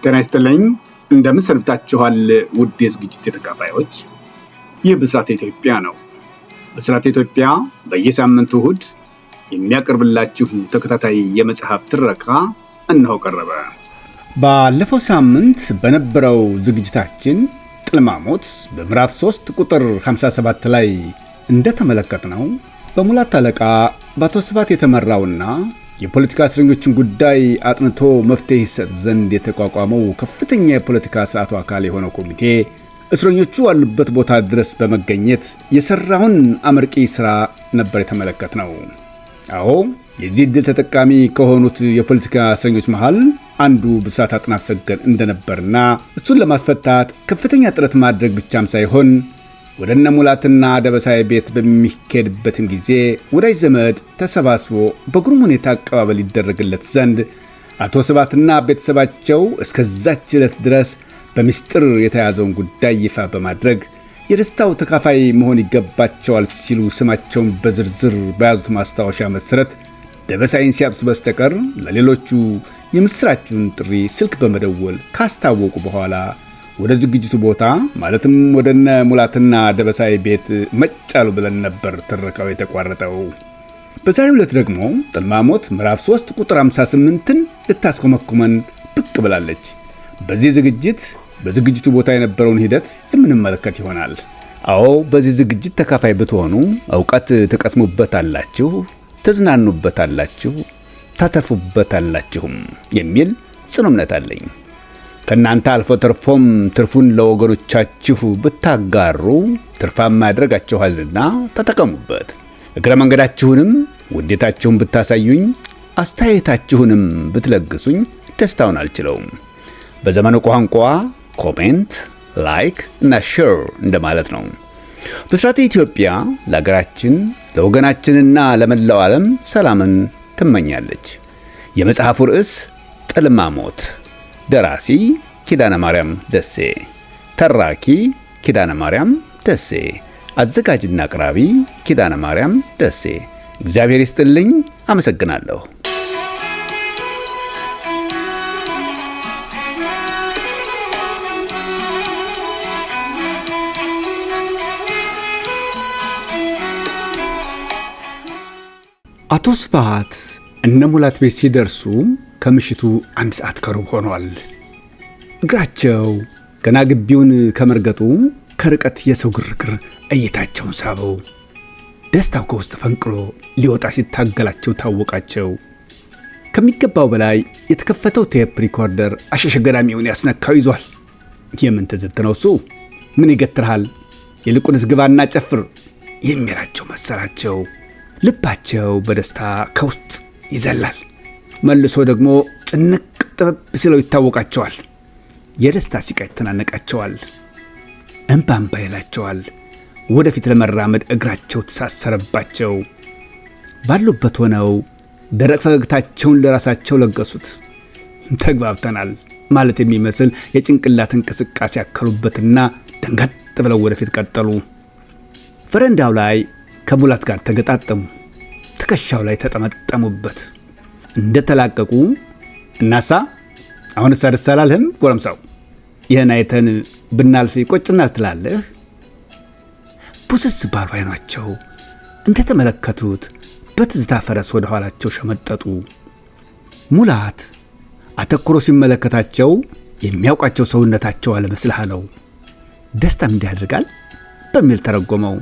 ጤና ይስጥልኝ እንደምን ሰንብታችኋል ውድ የዝግጅት ተከታታዮች። ይህ ብስራት ኢትዮጵያ ነው። ብስራት ኢትዮጵያ በየሳምንቱ እሁድ የሚያቀርብላችሁ ተከታታይ የመጽሐፍ ትረካ እነሆ ቀረበ። ባለፈው ሳምንት በነበረው ዝግጅታችን ጥልማሞት በምዕራፍ 3 ቁጥር 57 ላይ እንደተመለከትነው በሙላት አለቃ በአቶ ስብሐት የተመራውና የፖለቲካ እስረኞችን ጉዳይ አጥንቶ መፍትሄ ይሰጥ ዘንድ የተቋቋመው ከፍተኛ የፖለቲካ ስርዓቱ አካል የሆነው ኮሚቴ እስረኞቹ ያሉበት ቦታ ድረስ በመገኘት የሰራውን አመርቂ ስራ ነበር የተመለከትነው። አዎ የዚህ ዕድል ተጠቃሚ ከሆኑት የፖለቲካ እስረኞች መሃል አንዱ ብስራት አጥናፈሰገድ እንደነበርና እሱን ለማስፈታት ከፍተኛ ጥረት ማድረግ ብቻም ሳይሆን ወደ እነ ሙላትና ደበሳይ ቤት በሚሄድበትም ጊዜ ወዳጅ ዘመድ ተሰባስቦ በግሩም ሁኔታ አቀባበል ይደረግለት ዘንድ አቶ ስብሐትና ቤተሰባቸው እስከዛች ዕለት ድረስ በሚስጥር የተያዘውን ጉዳይ ይፋ በማድረግ የደስታው ተካፋይ መሆን ይገባቸዋል ሲሉ ስማቸውን በዝርዝር በያዙት ማስታወሻ መሰረት ደበሳይን ሲያጡት በስተቀር ለሌሎቹ የምስራቹን ጥሪ ስልክ በመደወል ካስታወቁ በኋላ ወደ ዝግጅቱ ቦታ ማለትም ወደነ ሙላትና ደበሳይ ቤት መጫሉ ብለን ነበር ትረካው የተቋረጠው። በዛሬው ዕለት ደግሞ ጥልማሞት ምዕራፍ 3 ቁጥር 58ን ልታስኮመኩመን ብቅ ብላለች። በዚህ ዝግጅት በዝግጅቱ ቦታ የነበረውን ሂደት የምንመለከት ይሆናል። አዎ በዚህ ዝግጅት ተካፋይ ብትሆኑ ዕውቀት ትቀስሙበታላችሁ፣ ትዝናኑበታላችሁ፣ ታተርፉበታላችሁም የሚል ጽኑ እምነት አለኝ። ከእናንተ አልፎ ተርፎም ትርፉን ለወገኖቻችሁ ብታጋሩ ትርፋማ ያደርጋችኋልና ተጠቀሙበት። እግረ መንገዳችሁንም ውዴታችሁን ብታሳዩኝ፣ አስተያየታችሁንም ብትለግሱኝ ደስታውን አልችለውም። በዘመኑ ቋንቋ ኮሜንት፣ ላይክ እና ሼር እንደማለት ነው። ብስራት ኢትዮጵያ ለሀገራችን ለወገናችንና ለመላው ዓለም ሰላምን ትመኛለች። የመጽሐፉ ርዕስ ጥልማሞት፣ ደራሲ ኪዳነ ማርያም ደሴ፣ ተራኪ ኪዳነ ማርያም ደሴ፣ አዘጋጅና አቅራቢ ኪዳነ ማርያም ደሴ። እግዚአብሔር ይስጥልኝ። አመሰግናለሁ። አቶ ስብሐት እነ ሙላት ቤት ሲደርሱ ከምሽቱ 1 ሰዓት ከሩብ ሆኗል። እግራቸው ገና ግቢውን ከመርገጡ ከርቀት የሰው ግርግር እይታቸውን ሳበው። ደስታው ከውስጥ ፈንቅሎ ሊወጣ ሲታገላቸው ታወቃቸው። ከሚገባው በላይ የተከፈተው ቴፕ ሪኮርደር አሸሸገዳሚውን ያስነካው ይዟል። የምን ትዝብት ነው እሱ? ምን ይገትርሃል? ይልቁንስ ግባና ጨፍር የሚላቸው መሰላቸው። ልባቸው በደስታ ከውስጥ ይዘላል። መልሶ ደግሞ ጭንቅ ጥበብ ሲለው ይታወቃቸዋል። የደስታ ሲቃ ይተናነቃቸዋል። እንባ ይላቸዋል። ወደፊት ለመራመድ እግራቸው ተሳሰረባቸው። ባሉበት ሆነው ደረቅ ፈገግታቸውን ለራሳቸው ለገሱት። ተግባብተናል ማለት የሚመስል የጭንቅላት እንቅስቃሴ ያከሉበትና ደንገጥ ብለው ወደፊት ቀጠሉ። ፈረንዳው ላይ ከሙላት ጋር ተገጣጠሙ። ትከሻው ላይ ተጠመጠሙበት። እንደተላቀቁ እናሳ አሁንስ ደስ አላለህም ጎረምሳው? ይህን አይተን ብናልፍ ይቆጭናል ትላለህ? ቡስስ ባሉ አይናቸው እንደተመለከቱት በትዝታ ፈረስ ወደ ኋላቸው ሸመጠጡ። ሙላት አተኩሮ ሲመለከታቸው የሚያውቃቸው ሰውነታቸው አለመስልህ አለው። ደስታም እንዲያደርጋል በሚል ተረጎመው።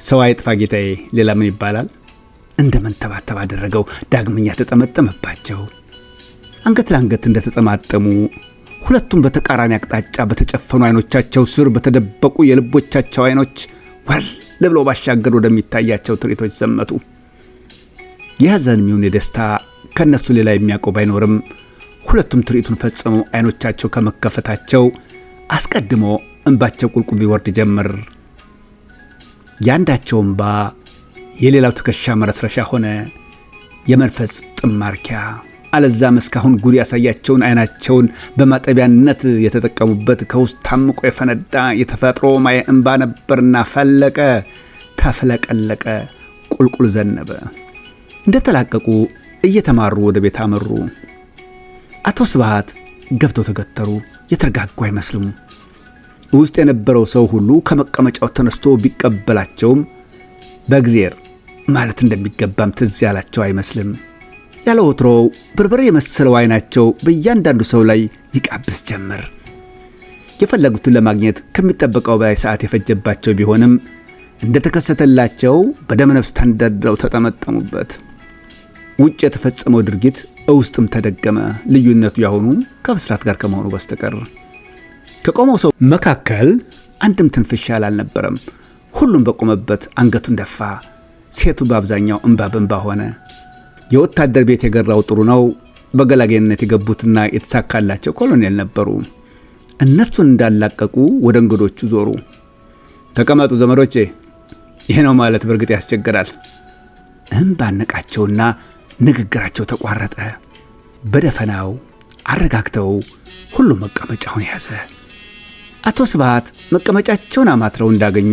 ሰው አይጥፋ ጌታዬ፣ ሌላ ምን ይባላል? እንደ መንተባተብ አደረገው። ዳግመኛ ተጠመጠመባቸው። አንገት ለአንገት እንደተጠማጠሙ ሁለቱም በተቃራኒ አቅጣጫ በተጨፈኑ አይኖቻቸው ስር በተደበቁ የልቦቻቸው አይኖች ወል ለብለው ባሻገር ወደሚታያቸው ትርኢቶች ዘመቱ። የሐዘን የሚሆን የደስታ ከነሱ ሌላ የሚያውቀው ባይኖርም ሁለቱም ትርኢቱን ፈጽመው አይኖቻቸው ከመከፈታቸው አስቀድሞ እንባቸው ቁልቁል ይወርድ ጀመር። ያንዳቸው እንባ የሌላው ትከሻ መረስረሻ ሆነ። የመንፈስ ጥማርኪያ አለዛም እስካሁን ጉድ ያሳያቸውን አይናቸውን በማጠቢያነት የተጠቀሙበት ከውስጥ ታምቆ የፈነዳ የተፈጥሮ ማየ እንባ ነበርና ፈለቀ፣ ተፍለቀለቀ፣ ቁልቁል ዘነበ። እንደተላቀቁ እየተማሩ ወደ ቤት አመሩ። አቶ ስብሐት ገብተው ተገተሩ። የተረጋጉ አይመስሉም። ውስጥ የነበረው ሰው ሁሉ ከመቀመጫው ተነስቶ ቢቀበላቸውም በእግዚአብሔር ማለት እንደሚገባም ትዝ ያላቸው አይመስልም። ያለ ወትሮው በርበሬ የመሰለው አይናቸው በእያንዳንዱ ሰው ላይ ይቃብስ ጀመር። የፈለጉትን ለማግኘት ከሚጠበቀው በላይ ሰዓት የፈጀባቸው ቢሆንም እንደተከሰተላቸው በደመ ነፍስ ተንደርድረው ተጠመጠሙበት። ውጭ የተፈጸመው ድርጊት ውስጥም ተደገመ። ልዩነቱ ያሁኑ ከብስራት ጋር ከመሆኑ በስተቀር ከቆመው ሰው መካከል አንድም ትንፍሻ አልነበረም። ሁሉም በቆመበት አንገቱን ደፋ። ሴቱ በአብዛኛው እንባ በእንባ ሆነ። የወታደር ቤት የገራው ጥሩ ነው። በገላጌነት የገቡትና የተሳካላቸው ኮሎኔል ነበሩ። እነሱን እንዳላቀቁ ወደ እንግዶቹ ዞሩ። ተቀመጡ ዘመዶቼ። ይህ ነው ማለት በእርግጥ ያስቸግራል። እንባ ነቃቸውና ንግግራቸው ተቋረጠ። በደፈናው አረጋግተው ሁሉም መቀመጫውን ያዘ። አቶ ስብሃት መቀመጫቸውን አማትረው እንዳገኙ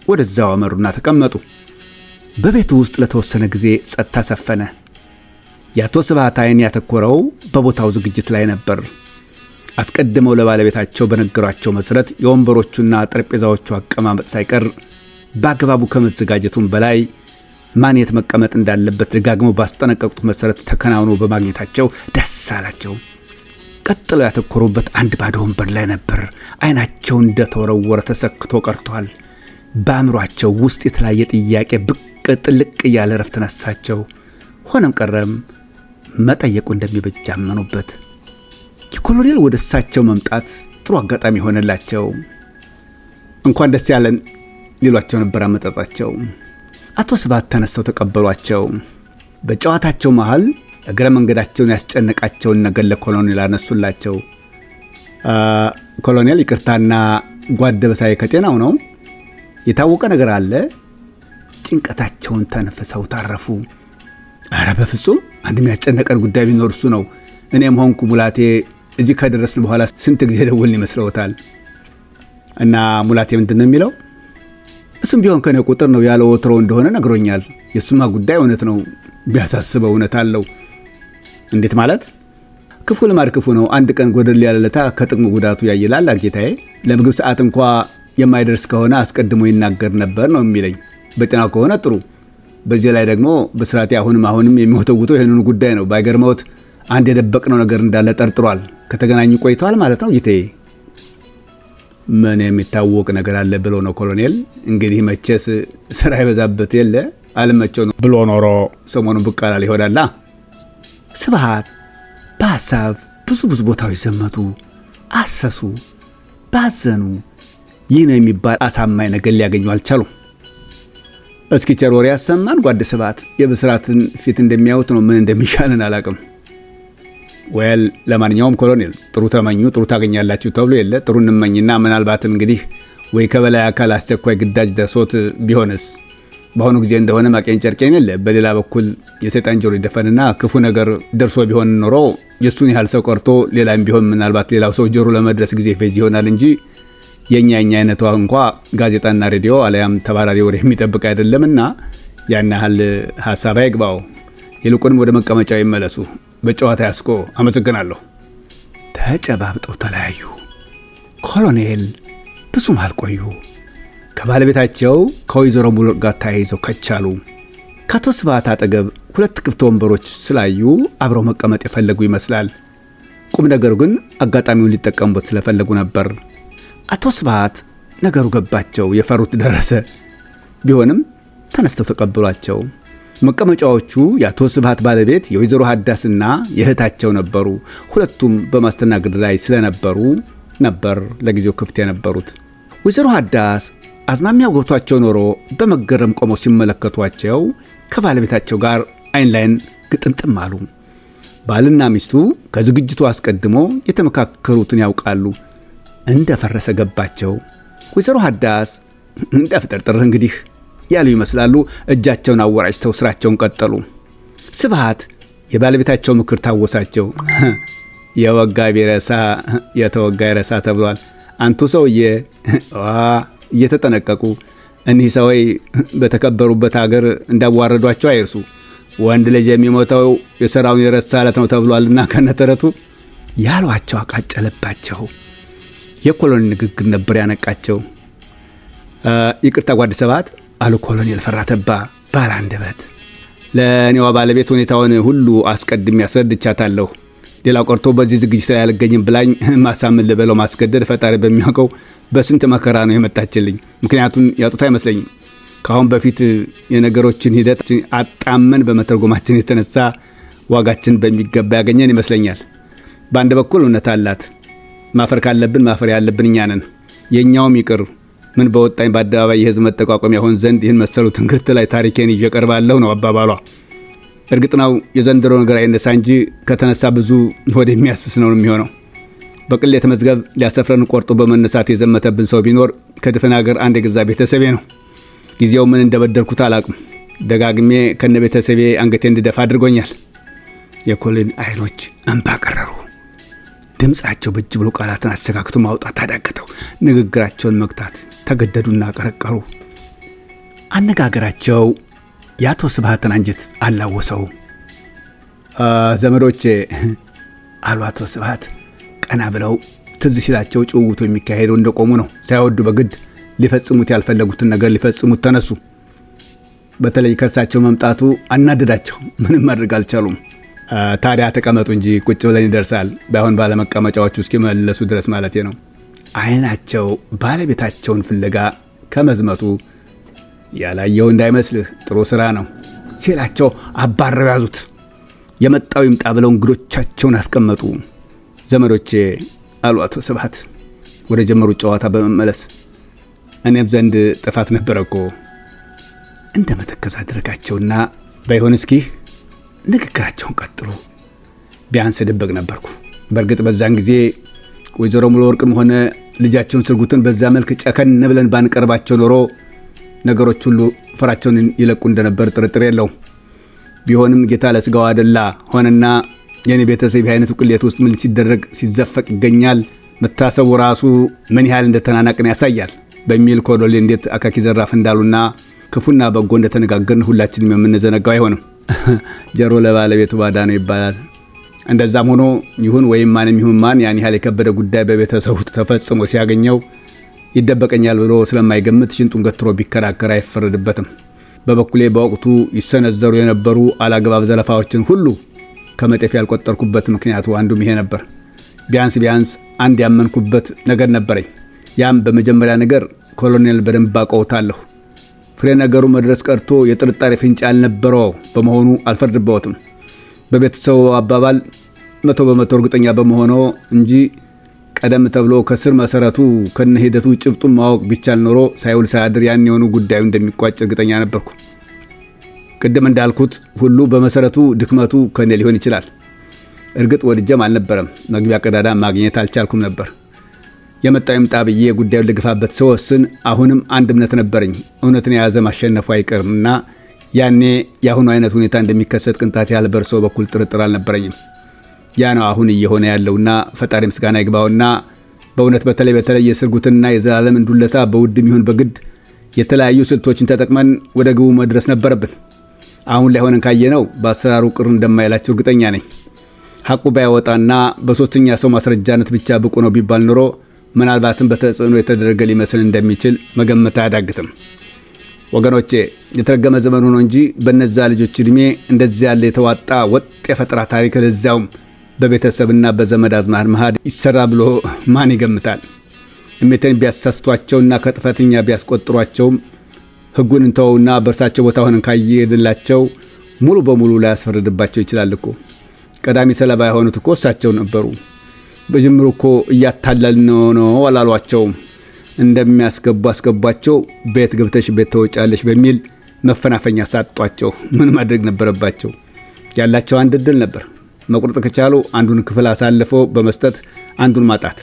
ወደዛው አመሩና ተቀመጡ። በቤቱ ውስጥ ለተወሰነ ጊዜ ጸጥታ ሰፈነ። የአቶ ስብሃት ዓይን ያተኮረው በቦታው ዝግጅት ላይ ነበር። አስቀድመው ለባለቤታቸው በነገሯቸው መሰረት የወንበሮቹና ጠረጴዛዎቹ አቀማመጥ ሳይቀር በአግባቡ ከመዘጋጀቱም በላይ ማን የት መቀመጥ እንዳለበት ደጋግመው ባስጠነቀቁት መሰረት ተከናውኖ በማግኘታቸው ደስ አላቸው። ቀጥለው ያተኮሩበት አንድ ባዶ ወንበር ላይ ነበር። ዓይናቸው እንደተወረወረ ተሰክቶ ቀርቷል። በአእምሯቸው ውስጥ የተለያየ ጥያቄ ብቅ ጥልቅ እያለ ረፍት ነሳቸው። ሆነም ቀረም መጠየቁ እንደሚበጅ አመኑበት። የኮሎኔል ወደ እሳቸው መምጣት ጥሩ አጋጣሚ ሆነላቸው። እንኳን ደስ ያለን ሊሏቸው ነበር አመጣጣቸው። አቶ ስብሃት ተነስተው ተቀበሏቸው። በጨዋታቸው መሃል እግረ መንገዳቸውን ያስጨነቃቸውን ነገር ለኮሎኔል አነሱላቸው። ኮሎኔል ይቅርታና ጓደ በሳዬ ከጤናው ነው? የታወቀ ነገር አለ? ጭንቀታቸውን ተነፍሰው ታረፉ። ኧረ በፍጹም አንድ የሚያስጨነቀን ጉዳይ ቢኖር እሱ ነው። እኔም ሆንኩ ሙላቴ እዚህ ከደረስን በኋላ ስንት ጊዜ ደውልን ይመስለውታል። እና ሙላቴ ምንድን ነው የሚለው? እሱም ቢሆን ከኔ ቁጥር ነው ያለው ወትሮ እንደሆነ ነግሮኛል። የሱማ ጉዳይ እውነት ነው፣ ቢያሳስበው እውነት አለው። እንዴት ማለት? ክፉ ልማድ ክፉ ነው። አንድ ቀን ጎደል ያለለታ ከጥቅሙ ጉዳቱ ያይላል ጌታዬ። ለምግብ ሰዓት እንኳ የማይደርስ ከሆነ አስቀድሞ ይናገር ነበር ነው የሚለኝ። በጤናው ከሆነ ጥሩ። በዚህ ላይ ደግሞ በስራቴ አሁንም የሚወተውተው ይህንኑ ጉዳይ ነው። ባይገርመውት አንድ የደበቅነው ነገር እንዳለ ጠርጥሯል። ከተገናኙ ቆይተዋል ማለት ነው ጌታዬ። ምን የሚታወቅ ነገር አለ ብሎ ነው ኮሎኔል? እንግዲህ መቼስ ስራ ይበዛበት የለ አልመቸው ነው ብሎ ኖሮ ሰሞኑን ብቅ አላል ይሆናላ። ስብሃት በሀሳብ ብዙ ቦታዎች ዘመቱ፣ አሰሱ፣ ባዘኑ። ይህ ነው የሚባል አሳማኝ ነገር ሊያገኙ አልቻሉም። እስኪ ቸር ወሬ ያሰማን ጓድ ስብሃት። የብስራትን ፊት እንደሚያዩት ነው። ምን እንደሚሻለን አላቅም። ወል ለማንኛውም ኮሎኔል ጥሩ ተመኙ፣ ጥሩ ታገኛላችሁ ተብሎ የለ ጥሩ እንመኝና ምናልባትም እንግዲህ ወይ ከበላይ አካል አስቸኳይ ግዳጅ ደርሶት ቢሆንስ? በአሁኑ ጊዜ እንደሆነ ማቄን ጨርቄን የለ። በሌላ በኩል የሰይጣን ጆሮ ይደፈንና ክፉ ነገር ደርሶ ቢሆን ኖሮ የሱን ያህል ሰው ቀርቶ ሌላም ቢሆን ምናልባት ሌላው ሰው ጆሮ ለመድረስ ጊዜ ፈጅ ይሆናል እንጂ የኛ አይነቷ እንኳ ጋዜጣና ሬዲዮ አለያም ተባራሪ ወሬ የሚጠብቅ አይደለምና ያን ያህል ሐሳብ አይግባው። ይልቁንም ወደ መቀመጫው ይመለሱ። በጨዋታ ያስቆ። አመሰግናለሁ። ተጨባብጠው ተለያዩ። ኮሎኔል ብዙም አልቆዩ። ከባለቤታቸው ከወይዘሮ ሙሉ ጋር ተያይዘው ከቻሉ። ከአቶ ስብሃት አጠገብ ሁለት ክፍት ወንበሮች ስላዩ አብረው መቀመጥ የፈለጉ ይመስላል። ቁም ነገሩ ግን አጋጣሚውን ሊጠቀሙበት ስለፈለጉ ነበር። አቶ ስብሃት ነገሩ ገባቸው። የፈሩት ደረሰ። ቢሆንም ተነስተው ተቀበሏቸው። መቀመጫዎቹ የአቶ ስብሃት ባለቤት የወይዘሮ ሀዳስና የእህታቸው ነበሩ። ሁለቱም በማስተናገድ ላይ ስለነበሩ ነበር ለጊዜው ክፍት የነበሩት። ወይዘሮ ሀዳስ አዝማሚያው ገብቷቸው ኖሮ በመገረም ቆመው ሲመለከቷቸው ከባለቤታቸው ጋር አይን ላይን ግጥምጥም አሉ። ባልና ሚስቱ ከዝግጅቱ አስቀድሞ የተመካከሩትን ያውቃሉ። እንደፈረሰ ገባቸው። ወይዘሮ ሀዳስ እንደፍጠርጥር እንግዲህ ያሉ ይመስላሉ። እጃቸውን አወራጭተው ስራቸውን ቀጠሉ። ስብሃት የባለቤታቸው ምክር ታወሳቸው። የወጋ ቢረሳ የተወጋ ይረሳ ተብሏል። አንቱ ሰውዬ እየተጠነቀቁ እኒህ ሰውዬ በተከበሩበት ሀገር እንዳዋረዷቸው አይርሱ። ወንድ ልጅ የሚሞተው የሰራውን የረሳ ዕለት ነው ተብሏልና ከነተረቱ ያሏቸው አቃጨለባቸው። የኮሎኔል ንግግር ነበር ያነቃቸው። ይቅርታ ጓድ ሰባት አሉ ኮሎኔል ፈራተባ ባለ አንደበት። ለእኔዋ ባለቤት ሁኔታውን ሁሉ አስቀድሜ ያስረድቻታለሁ። ሌላው ቀርቶ በዚህ ዝግጅት ላይ አልገኝም ብላኝ ማሳመን ልበለው ማስገደድ ፈጣሪ በሚያውቀው በስንት መከራ ነው የመጣችልኝ። ምክንያቱም ያጡት አይመስለኝም። ከአሁን በፊት የነገሮችን ሂደት አጣመን በመተርጎማችን የተነሳ ዋጋችን በሚገባ ያገኘን ይመስለኛል። በአንድ በኩል እውነት አላት። ማፈር ካለብን ማፈር ያለብን እኛ ነን። የእኛውም ይቅር ምን በወጣኝ በአደባባይ የህዝብ መጠቋቋሚያ ሆን ዘንድ ይህን መሰሉ ትንግርት ላይ ታሪኬን ይዤ ቀርባለሁ ነው አባባሏ። እርግጥ ነው የዘንድሮ ነገር አይነሳ እንጂ ከተነሳ ብዙ ወደሚያስብስ ነው የሚሆነው። በቅሌት መዝገብ ሊያሰፍረን ቆርጦ በመነሳት የዘመተብን ሰው ቢኖር ከድፍን ሀገር አንድ የገዛ ቤተሰቤ ነው። ጊዜው ምን እንደበደልኩት አላቅም። ደጋግሜ ከነ ቤተሰቤ አንገቴ እንድደፋ አድርጎኛል። የኮሎኔል አይኖች እንባ ቀረሩ። ድምፃቸው በእጅ ብሎ ቃላትን አስተካክቶ ማውጣት ታዳገተው። ንግግራቸውን መግታት ተገደዱና ቀረቀሩ። አነጋገራቸው የአቶ ስብሃትን አንጀት አላወሰው። ዘመዶቼ አሉ አቶ ስብሃት ቀና ብለው። ትዝ ሲላቸው ጭውውቱ የሚካሄደው እንደቆሙ ነው። ሳይወዱ በግድ ሊፈጽሙት ያልፈለጉትን ነገር ሊፈጽሙት ተነሱ። በተለይ ከእሳቸው መምጣቱ አናደዳቸው። ምንም ማድረግ አልቻሉም። ታዲያ ተቀመጡ እንጂ ቁጭ ብለን ይደርሳል። ባይሆን ባለመቀመጫዎቹ እስኪመለሱ ድረስ ማለቴ ነው። አይናቸው ባለቤታቸውን ፍለጋ ከመዝመቱ ያላየው እንዳይመስልህ ጥሩ ስራ ነው ሲላቸው አባረው ያዙት። የመጣው ይምጣ ብለው እንግዶቻቸውን አስቀመጡ። ዘመዶቼ አሉ አቶ ስብሃት ወደ ጀመሩት ጨዋታ በመመለስ እኔም ዘንድ ጥፋት ነበረ እኮ እንደ መተከዝ አደረጋቸውና ባይሆን እስኪ ንግግራቸውን ቀጥሉ። ቢያንስ ድብቅ ነበርኩ። በእርግጥ በዛን ጊዜ ወይዘሮ ሙሉ ወርቅም ሆነ ልጃቸውን ስርጉትን በዛ መልክ ጨከን ብለን ባንቀርባቸው ኖሮ ነገሮች ሁሉ ፍራቸውን ይለቁ እንደነበር ጥርጥር የለው። ቢሆንም ጌታ ለስጋው አደላ ሆነና የኔ ቤተሰብ አይነቱ ቅሌት ውስጥ ምን ሲደረግ ሲዘፈቅ ይገኛል። መታሰቡ ራሱ ምን ያህል እንደተናናቅን ያሳያል በሚል ኮሎኔል እንዴት አካኪ ዘራፍ እንዳሉና ክፉና በጎ እንደተነጋገርን ሁላችንም የምንዘነጋው አይሆንም። ጀሮ ለባለቤቱ ባዳ ነው ይባላል። እንደዛም ሆኖ ይሁን ወይም ማንም ይሁን ማን ያን ያህል የከበደ ጉዳይ በቤተሰቡ ተፈጽሞ ሲያገኘው ይደበቀኛል ብሎ ስለማይገምት ሽንጡን ገትሮ ቢከራከር አይፈረድበትም። በበኩሌ በወቅቱ ይሰነዘሩ የነበሩ አላግባብ ዘለፋዎችን ሁሉ ከመጤፍ ያልቆጠርኩበት ምክንያቱ አንዱም ይሄ ነበር። ቢያንስ አንድ ያመንኩበት ነገር ነበረኝ። ያም በመጀመሪያ ነገር ኮሎኔል በደንብ አውቀውታለሁ። ፍሬ ነገሩ መድረስ ቀርቶ የጥርጣሬ ፍንጭ ያልነበረው በመሆኑ አልፈርድበትም። በቤተሰቡ አባባል 100% እርግጠኛ በመሆነው እንጂ ቀደም ተብሎ ከስር መሰረቱ ከነ ሂደቱ ጭብጡን ማወቅ ቢቻል ኖሮ ሳይውል ሳያድር ያን የሆኑ ጉዳዩ እንደሚቋጭ እርግጠኛ ነበርኩ። ቅድም እንዳልኩት ሁሉ በመሰረቱ ድክመቱ ከኔ ሊሆን ይችላል። እርግጥ ወድጀም አልነበረም። መግቢያ ቀዳዳ ማግኘት አልቻልኩም ነበር። የመጣው ይምጣ ብዬ ጉዳዩን ልግፋበት ስወስን አሁንም አንድ እምነት ነበረኝ። እውነትን የያዘ ማሸነፉ አይቀርምና ያኔ የአሁኑ አይነት ሁኔታ እንደሚከሰት ቅንጣት ያህል በእርሶ በኩል ጥርጥር አልነበረኝም። ያ ነው አሁን እየሆነ ያለውና ፈጣሪ ምስጋና ይግባውና በእውነት በተለይ የስርጉትና የዘላለም እንዱለታ በውድም ይሁን በግድ የተለያዩ ስልቶችን ተጠቅመን ወደ ግቡ መድረስ ነበረብን። አሁን ላይ ሆነን ካየነው በአሰራሩ ቅር እንደማይላቸው እርግጠኛ ነኝ። ሐቁ ባይወጣና በሶስተኛ ሰው ማስረጃነት ብቻ ብቁ ነው ቢባል ኖሮ ምናልባትም በተጽዕኖ የተደረገ ሊመስል እንደሚችል መገመት አያዳግትም። ወገኖቼ የተረገመ ዘመን ሆኖ እንጂ በነዛ ልጆች እድሜ እንደዚህ ያለ የተዋጣ ወጥ የፈጠራ ታሪክ ለዛውም በቤተሰብና በዘመድ አዝማድ መሃል ይሰራ ብሎ ማን ይገምታል? እሜተን ቢያሳስቷቸውና ከጥፈተኛ ቢያስቆጥሯቸውም ሕጉን እንተውና በእርሳቸው ቦታ ሆነን ካየድላቸው ሙሉ በሙሉ ላይ ያስፈርድባቸው ይችላል እኮ። ቀዳሚ ሰለባ የሆኑት እኮ እሳቸው ነበሩ። በጅምሩ እኮ እያታለል ነው አላሏቸውም። እንደሚያስገቡ አስገቧቸው፣ ቤት ገብተሽ ቤት ተወጫለሽ በሚል መፈናፈኛ ሳጧቸው። ምን ማድረግ ነበረባቸው? ያላቸው አንድ እድል ነበር። መቁረጥ ከቻሉ አንዱን ክፍል አሳልፈው በመስጠት አንዱን ማጣት።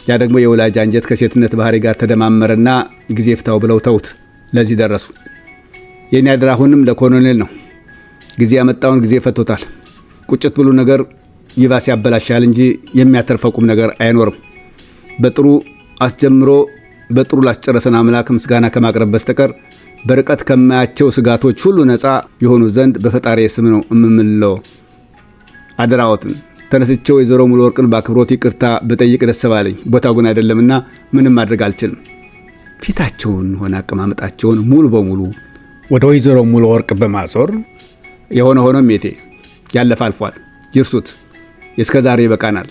ያ ደግሞ የወላጅ አንጀት ከሴትነት ባህሪ ጋር ተደማመረና ጊዜ ፍታው ብለው ተውት። ለዚህ ደረሱ። የኔ አደራ አሁንም ለኮሎኔል ነው። ጊዜ ያመጣውን ጊዜ ፈቶታል። ቁጭት ብሉ ነገር ይባስ ያበላሻል እንጂ የሚያተርፈው ቁም ነገር አይኖርም። በጥሩ አስጀምሮ በጥሩ ላስጨረሰን አምላክ ምስጋና ከማቅረብ በስተቀር በርቀት ከማያቸው ስጋቶች ሁሉ ነፃ የሆኑ ዘንድ በፈጣሪ ስም ነው እምምለው። አደራዎትን ተነስቼ ወይዘሮ ሙሉ ወርቅን በአክብሮት ይቅርታ በጠይቅ ደስ ባለኝ። ቦታው ግን አይደለምና ምንም ማድረግ አልችልም። ፊታቸውን ሆነ አቀማመጣቸውን ሙሉ በሙሉ ወደ ወይዘሮ ሙሉ ወርቅ በማዞር የሆነ ሆኖም ሜቴ ያለፈ አልፏል፣ ይርሱት። እስከ ዛሬ ይበቃናል።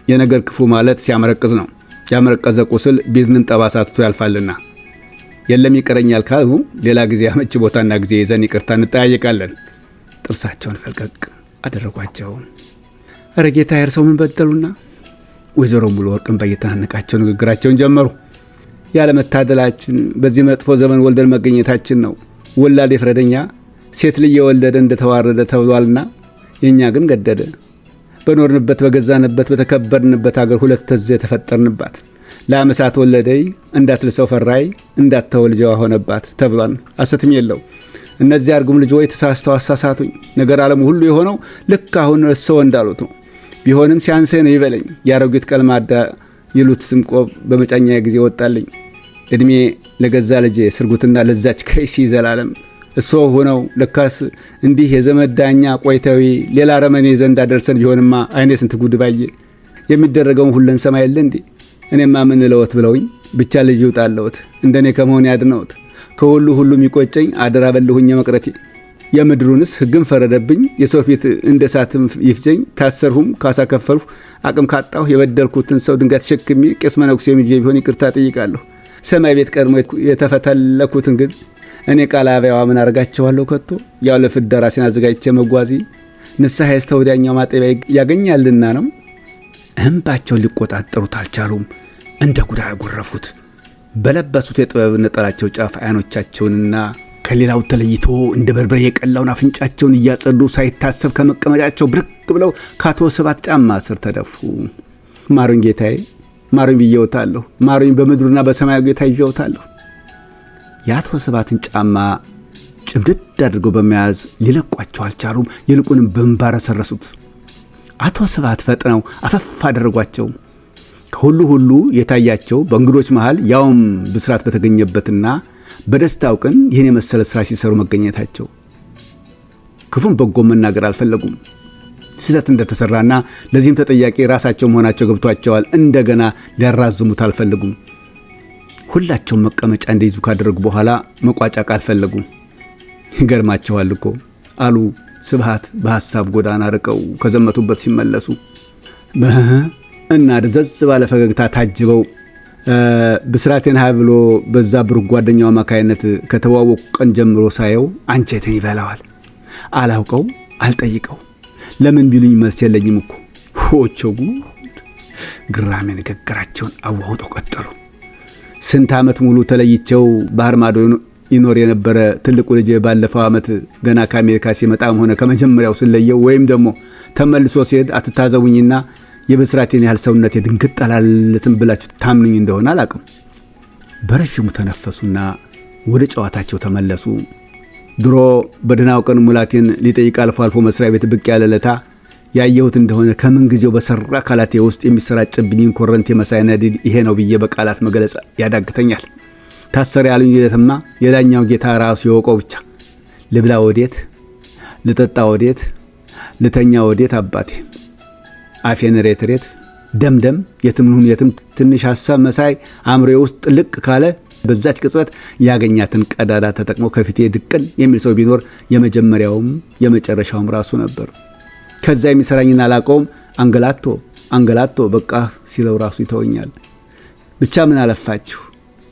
የነገር ክፉ ማለት ሲያመረቅዝ ነው። ያመረቀዘ ቁስል ቢድንን ጠባሳ ትቶ ያልፋልና የለም ይቀረኛል ካሉ ሌላ ጊዜ አመች ቦታና ጊዜ ይዘን ይቅርታ እንጠያየቃለን። ጥርሳቸውን ፈልቀቅ አደረጓቸው። ኧረ ጌታ ያርሰው ምን በደሉና? ወይዘሮ ሙሉ ወርቅን በየተናነቃቸው ንግግራቸውን ጀመሩ። ያለመታደላችን በዚህ መጥፎ ዘመን ወልደን መገኘታችን ነው። ወላድ ፍረደኛ ሴት ልጅ የወለደ እንደተዋረደ ተብሏልና የኛ ግን ገደደ። በኖርንበት በገዛንበት በተከበርንበት አገር ሁለት ተዘ የተፈጠርንባት ለአመሳት ወለደይ እንዳትልሰው ፈራይ እንዳትወልጀዋ ሆነባት ተብሏል። አሰትም የለው። እነዚህ አርጉም ልጆች ተሳስተው አሳሳቱኝ። ነገር ዓለሙ ሁሉ የሆነው ልክ አሁን እሰው እንዳሉት ነው። ቢሆንም ሲያንሰኝ ነው ይበለኝ። ያረጉት ቀልማዳ ይሉት ስምቆብ በመጫኛ ጊዜ ወጣልኝ። እድሜ ለገዛ ልጄ ስርጉትና ለዛች ከይሲ ዘላለም እሶ ሆነው ለካስ እንዲህ የዘመድ ዳኛ ቆይታዊ ሌላ ረመኔ ዘንድ አደርሰን ቢሆንማ አይኔ ስንት ጉድ ባየ። የሚደረገውን ሁሉን ሰማይ የለ እንዴ? እኔማ ምን ለወት ብለውኝ ብቻ ልጅ ይውጣለውት እንደኔ ከመሆን ያድነውት። ከሁሉ የሚቆጨኝ አደራ በልሁኝ መቅረቴ። የምድሩንስ ሕግም ፈረደብኝ። የሰው ፊት እንደ ሳትም ይፍጀኝ። ታሰርሁም ካሳ ከፈልሁ። አቅም ካጣሁ የበደልኩትን ሰው ድንጋይ ተሸክሜ ቄስ መነኩሴ የሚጄ ቢሆን ይቅርታ ጠይቃለሁ። ሰማይ ቤት ቀድሞ የተፈተለኩትን ግን እኔ ቃል አበያዋ ምን አርጋቸዋለሁ ከቶ? ያው ለፍዳ ራሴን አዘጋጅቼ መጓዚ ንስሐ የስተወዲያኛው ማጠቢያ ያገኛልና ነው። እንባቸውን ሊቆጣጠሩት አልቻሉም። እንደ ጉዳ ያጎረፉት በለበሱት የጥበብ ነጠላቸው ጫፍ አይኖቻቸውንና ከሌላው ተለይቶ እንደ በርበሬ የቀላውን አፍንጫቸውን እያጸዱ ሳይታሰብ ከመቀመጫቸው ብርቅ ብለው ከአቶ ስብሐት ጫማ ስር ተደፉ። ማሩኝ ጌታዬ፣ ማሩኝ ብዬውታለሁ። ማሩኝ በምድሩና በሰማዩ ጌታ ይዤውታለሁ። የአቶ ስብሐትን ጫማ ጭምድድ አድርገው በመያዝ ሊለቋቸው አልቻሉም። ይልቁንም በእንባ ረሰረሱት። አቶ ስብሐት ፈጥነው አፈፍ አደረጓቸው። ከሁሉ የታያቸው በእንግዶች መሃል ያውም ብስራት በተገኘበትና በደስታው ቀን ይህን የመሰለ ስራ ሲሰሩ መገኘታቸው። ክፉም በጎም መናገር አልፈለጉም። ስህተት እንደተሰራና ለዚህም ተጠያቂ ራሳቸው መሆናቸው ገብቷቸዋል። እንደገና ሊያራዝሙት አልፈለጉም። ሁላቸውም መቀመጫ እንደይዙ ካደረጉ በኋላ መቋጫ ቃል ፈለጉ። ይገርማቸዋል እኮ አሉ ስብሐት በሐሳብ ጎዳና ርቀው ከዘመቱበት ሲመለሱ እና ደዘዝ ባለ ፈገግታ ታጅበው ብስራቴን ሀ ብሎ በዛ ብሩክ ጓደኛው አማካይነት ከተዋወቁ ቀን ጀምሮ ሳየው አንጀቴን ይበላዋል። አላውቀው አልጠይቀው ለምን ቢሉኝ መልስ የለኝም እኮ። ሆቸው ጉድ! ግራሜ ንግግራቸውን አዋውጠው ቀጠሉ። ስንት ዓመት ሙሉ ተለይቸው ባህር ማዶ ይኖር የነበረ ትልቁ ልጅ ባለፈው ዓመት ገና ከአሜሪካ ሲመጣም ሆነ ከመጀመሪያው ስለየው ወይም ደግሞ ተመልሶ ሲሄድ አትታዘቡኝና የብስራቴን ያህል ሰውነቴ ድንግጥ አላለትም ብላችሁ ታምኑኝ እንደሆነ አላቅም። በረዥሙ ተነፈሱና ወደ ጨዋታቸው ተመለሱ። ድሮ በደህናው ቀን ሙላቴን ሊጠይቅ አልፎ አልፎ መስሪያ ቤት ብቅ ያለ ለታ ያየሁት እንደሆነ ከምን ጊዜው በሰራ አካላቴ ውስጥ የሚሰራጭብኝን ኮረንት የመሳይ ነዲድ ይሄ ነው ብዬ በቃላት መገለጽ ያዳግተኛል። ታሰር ያሉኝ ይለትማ የዳኛው ጌታ ራሱ የወቀው ብቻ። ልብላ ወዴት፣ ልጠጣ ወዴት፣ ልተኛ ወዴት አባቴ። አፌን ሬት ደምደም የትምኑን የትም ትንሽ ሐሳብ መሳይ አእምሮ ውስጥ ጥልቅ ካለ በዛች ቅጽበት ያገኛትን ቀዳዳ ተጠቅሞ ከፊቴ ድቅን የሚል ሰው ቢኖር የመጀመሪያውም የመጨረሻውም ራሱ ነበር። ከዛ የሚሰራኝን አላቀውም። አንገላቶ በቃ ሲለው ራሱ ይተወኛል። ብቻ ምን አለፋችሁ